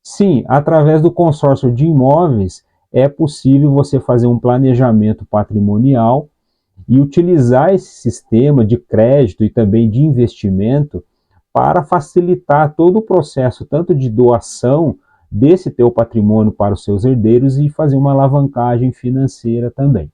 Sim, através do consórcio de imóveis é possível você fazer um planejamento patrimonial e utilizar esse sistema de crédito e também de investimento para facilitar todo o processo, tanto de doação desse teu patrimônio para os seus herdeiros e fazer uma alavancagem financeira também.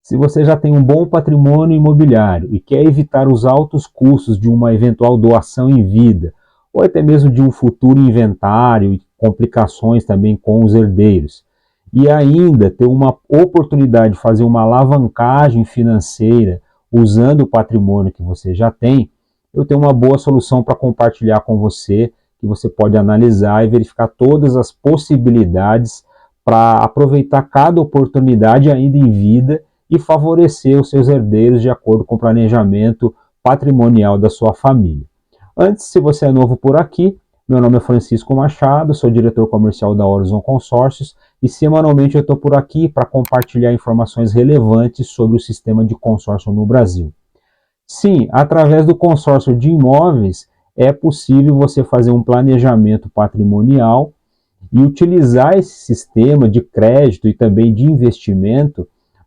Se você já tem um bom patrimônio imobiliário e quer evitar os altos custos de uma eventual doação em vida, ou até mesmo de um futuro inventário e complicações também com os herdeiros, e ainda ter uma oportunidade de fazer uma alavancagem financeira usando o patrimônio que você já tem, eu tenho uma boa solução para compartilhar com você, que você pode analisar e verificar todas as possibilidades para aproveitar cada oportunidade ainda em vida e favorecer os seus herdeiros de acordo com o planejamento patrimonial da sua família. Antes, se você é novo por aqui, meu nome é Francisco Machado, sou diretor comercial da Horizon Consórcios e semanalmente eu estou por aqui para compartilhar informações relevantes sobre o sistema de consórcio no Brasil. Sim, através do consórcio de imóveis é possível você fazer um planejamento patrimonial e utilizar esse sistema de crédito e também de investimento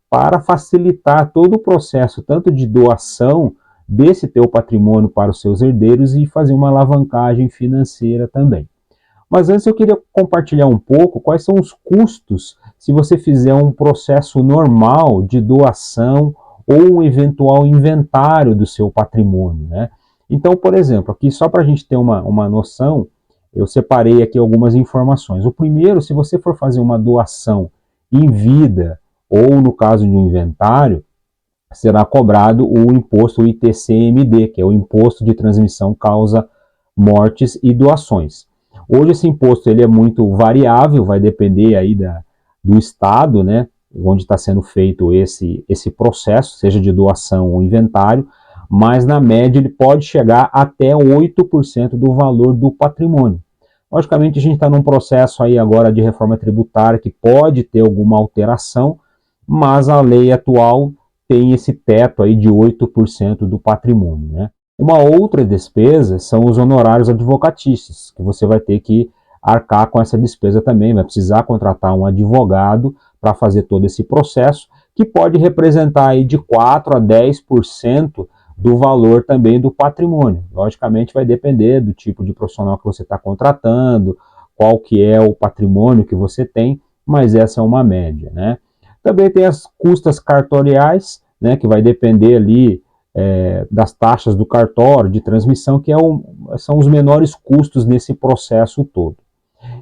para facilitar todo o processo, tanto de doação desse teu patrimônio para os seus herdeiros e fazer uma alavancagem financeira também. Mas antes eu queria compartilhar um pouco quais são os custos se você fizer um processo normal de doação ou um eventual inventário do seu patrimônio, né? Então, por exemplo, aqui só para a gente ter uma noção, eu separei aqui algumas informações. O primeiro, se você for fazer uma doação em vida, ou no caso de um inventário, será cobrado o imposto ITCMD, que é o Imposto de Transmissão Causa Mortes e Doações. Hoje esse imposto ele é muito variável, vai depender aí do estado, né, onde está sendo feito esse processo, seja de doação ou inventário, mas na média ele pode chegar até 8% do valor do patrimônio. Logicamente a gente está num processo aí agora de reforma tributária que pode ter alguma alteração, mas a lei atual tem esse teto aí de 8% do patrimônio, né? Uma outra despesa são os honorários advocatícios, que você vai ter que arcar com essa despesa também, vai precisar contratar um advogado para fazer todo esse processo, que pode representar aí de 4 a 10% do valor também do patrimônio. Logicamente vai depender do tipo de profissional que você está contratando, qual que é o patrimônio que você tem, mas essa é uma média, né? Também tem as custas cartoriais, né, que vai depender ali das taxas do cartório de transmissão, que são os menores custos nesse processo todo.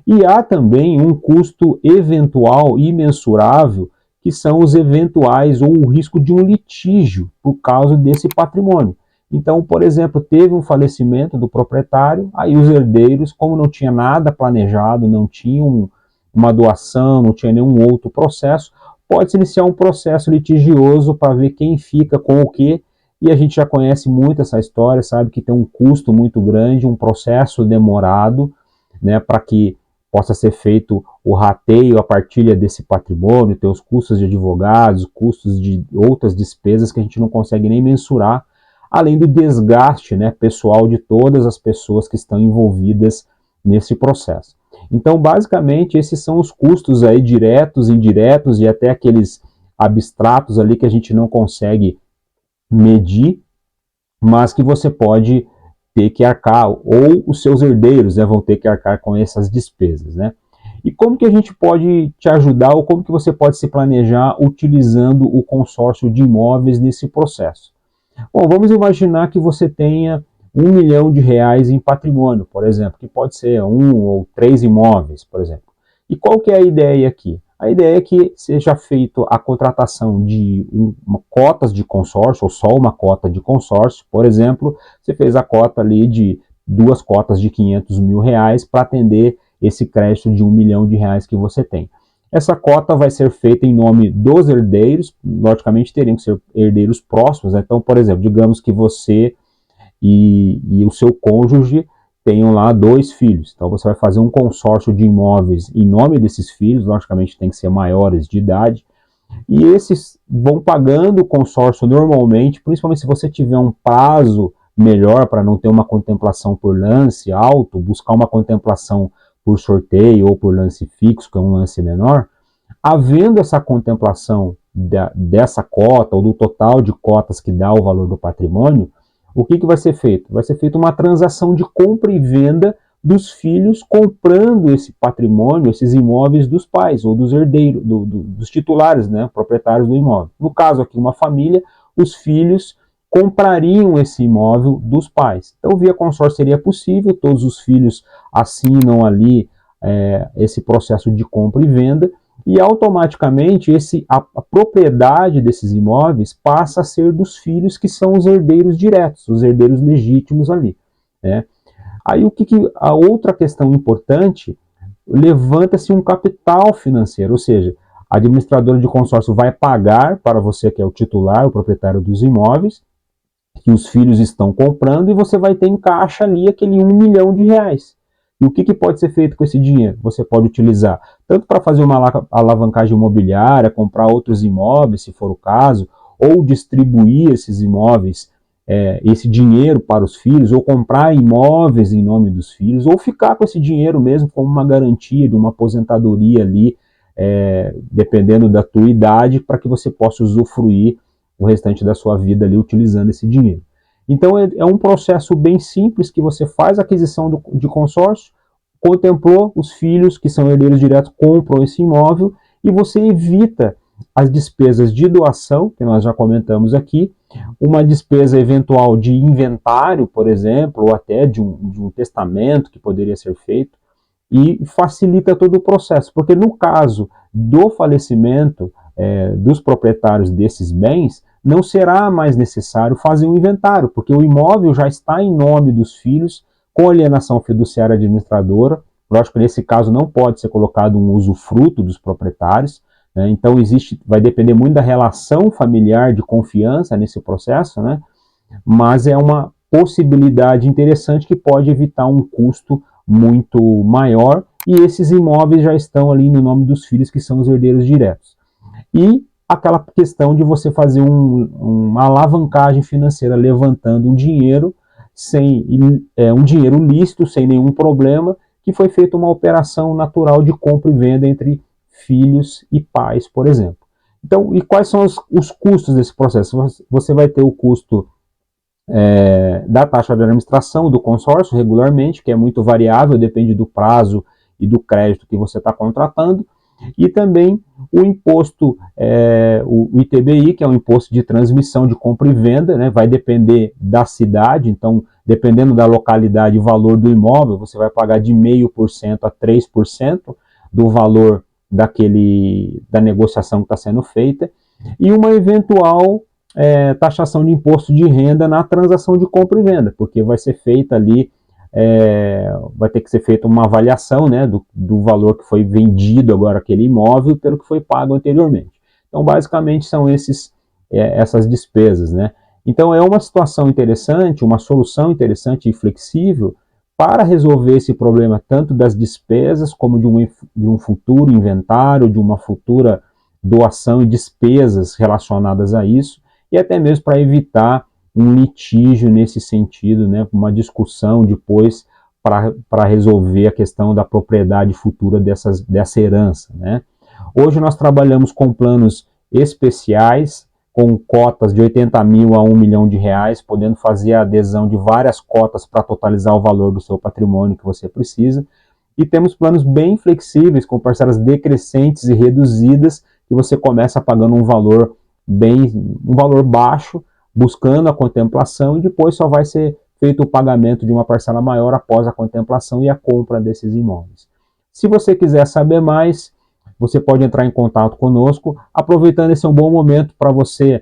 E há também um custo eventual e mensurável, que são os eventuais ou o risco de um litígio por causa desse patrimônio. Então, por exemplo, teve um falecimento do proprietário, aí os herdeiros, como não tinha nada planejado, não tinham uma doação, não tinha nenhum outro processo, pode-se iniciar um processo litigioso para ver quem fica com o quê, e a gente já conhece muito essa história, sabe que tem um custo muito grande, um processo demorado, né, para que possa ser feito o rateio, a partilha desse patrimônio, ter os custos de advogados, custos de outras despesas que a gente não consegue nem mensurar, além do desgaste, né, pessoal de todas as pessoas que estão envolvidas nesse processo. Então, basicamente, esses são os custos aí diretos, indiretos e até aqueles abstratos ali que a gente não consegue medir, mas que você pode ter que arcar, ou os seus herdeiros, né, vão ter que arcar com essas despesas, né? E como que a gente pode te ajudar, ou como que você pode se planejar utilizando o consórcio de imóveis nesse processo? Bom, vamos imaginar que você tenha R$ 1 milhão em patrimônio, por exemplo, que pode ser 1 ou 3 imóveis, por exemplo. E qual que é a ideia aqui? A ideia é que seja feita a contratação de cotas de consórcio, ou só uma cota de consórcio. Por exemplo, você fez a cota ali de 2 cotas de R$ 500 mil para atender esse crédito de R$ 1 milhão que você tem. Essa cota vai ser feita em nome dos herdeiros, logicamente teriam que ser herdeiros próximos, né? Então, por exemplo, digamos que você e o seu cônjuge tenham lá 2 filhos. Então você vai fazer um consórcio de imóveis em nome desses filhos, logicamente tem que ser maiores de idade, e esses vão pagando o consórcio normalmente, principalmente se você tiver um prazo melhor para não ter uma contemplação por lance alto, buscar uma contemplação por sorteio ou por lance fixo, que é um lance menor, havendo essa contemplação dessa cota ou do total de cotas que dá o valor do patrimônio, o que vai ser feito? Vai ser feita uma transação de compra e venda dos filhos comprando esse patrimônio, esses imóveis dos pais ou dos herdeiros, dos titulares, né, proprietários do imóvel. No caso aqui, uma família, os filhos comprariam esse imóvel dos pais. Então, via consórcio seria possível, todos os filhos assinam ali esse processo de compra e venda, e automaticamente a propriedade desses imóveis passa a ser dos filhos que são os herdeiros diretos, os herdeiros legítimos ali, né? Aí a outra questão importante, levanta-se um capital financeiro, ou seja, a administradora de consórcio vai pagar para você que é o titular, o proprietário dos imóveis, que os filhos estão comprando, e você vai ter em caixa ali aquele R$1 milhão. E o que pode ser feito com esse dinheiro? Você pode utilizar tanto para fazer uma alavancagem imobiliária, comprar outros imóveis, se for o caso, ou distribuir esses imóveis, esse dinheiro para os filhos, ou comprar imóveis em nome dos filhos, ou ficar com esse dinheiro mesmo como uma garantia de uma aposentadoria ali, dependendo da tua idade, para que você possa usufruir o restante da sua vida ali utilizando esse dinheiro. Então é um processo bem simples, que você faz a aquisição de consórcio, contemplou, os filhos que são herdeiros diretos compram esse imóvel, e você evita as despesas de doação, que nós já comentamos aqui, uma despesa eventual de inventário, por exemplo, ou até de um testamento que poderia ser feito, e facilita todo o processo, porque no caso do falecimento dos proprietários desses bens, não será mais necessário fazer um inventário, porque o imóvel já está em nome dos filhos, com alienação fiduciária administradora. Lógico que nesse caso não pode ser colocado um usufruto dos proprietários, né? Então vai depender muito da relação familiar de confiança nesse processo, né? Mas é uma possibilidade interessante que pode evitar um custo muito maior, e esses imóveis já estão ali no nome dos filhos, que são os herdeiros diretos. E aquela questão de você fazer uma alavancagem financeira, levantando um dinheiro, um dinheiro lícito, sem nenhum problema, que foi feita uma operação natural de compra e venda entre filhos e pais, por exemplo. Então, e quais são os custos desse processo? Você vai ter o custo da taxa de administração do consórcio regularmente, que é muito variável, depende do prazo e do crédito que você está contratando, e também o imposto, o ITBI, que é o imposto de transmissão de compra e venda, né? Vai depender da cidade, então, dependendo da localidade e valor do imóvel, você vai pagar de 0,5% a 3% do valor da negociação que está sendo feita, e uma eventual taxação de imposto de renda na transação de compra e venda, porque vai ser feita ali, vai ter que ser feita uma avaliação, né, do valor que foi vendido agora aquele imóvel pelo que foi pago anteriormente. Então, basicamente, são essas despesas, né? Então, é uma situação interessante, uma solução interessante e flexível para resolver esse problema tanto das despesas como de um futuro inventário, de uma futura doação e despesas relacionadas a isso, e até mesmo para evitar um litígio nesse sentido, né, uma discussão depois para resolver a questão da propriedade futura dessa herança, né. Hoje nós trabalhamos com planos especiais, com cotas de 80 mil a R$1 milhão, podendo fazer a adesão de várias cotas para totalizar o valor do seu patrimônio que você precisa. E temos planos bem flexíveis, com parcelas decrescentes e reduzidas, que você começa pagando um valor baixo, buscando a contemplação, e depois só vai ser feito o pagamento de uma parcela maior após a contemplação e a compra desses imóveis. Se você quiser saber mais, você pode entrar em contato conosco. Aproveitando, esse é um bom momento para você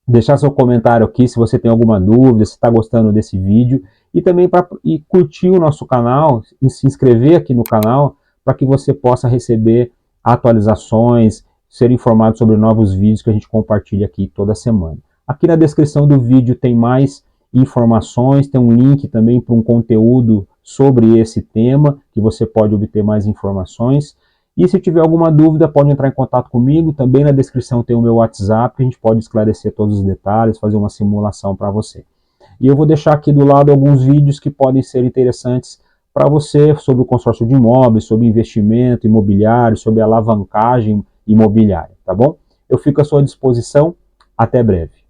deixar seu comentário aqui, se você tem alguma dúvida, se está gostando desse vídeo, e também para curtir o nosso canal e se inscrever aqui no canal, para que você possa receber atualizações, ser informado sobre novos vídeos que a gente compartilha aqui toda semana. Aqui na descrição do vídeo tem mais informações, tem um link também para um conteúdo sobre esse tema, que você pode obter mais informações. E se tiver alguma dúvida, pode entrar em contato comigo. Também na descrição tem o meu WhatsApp, a gente pode esclarecer todos os detalhes, fazer uma simulação para você. E eu vou deixar aqui do lado alguns vídeos que podem ser interessantes para você sobre o consórcio de imóveis, sobre investimento imobiliário, sobre alavancagem imobiliária, tá bom? Eu fico à sua disposição, até breve.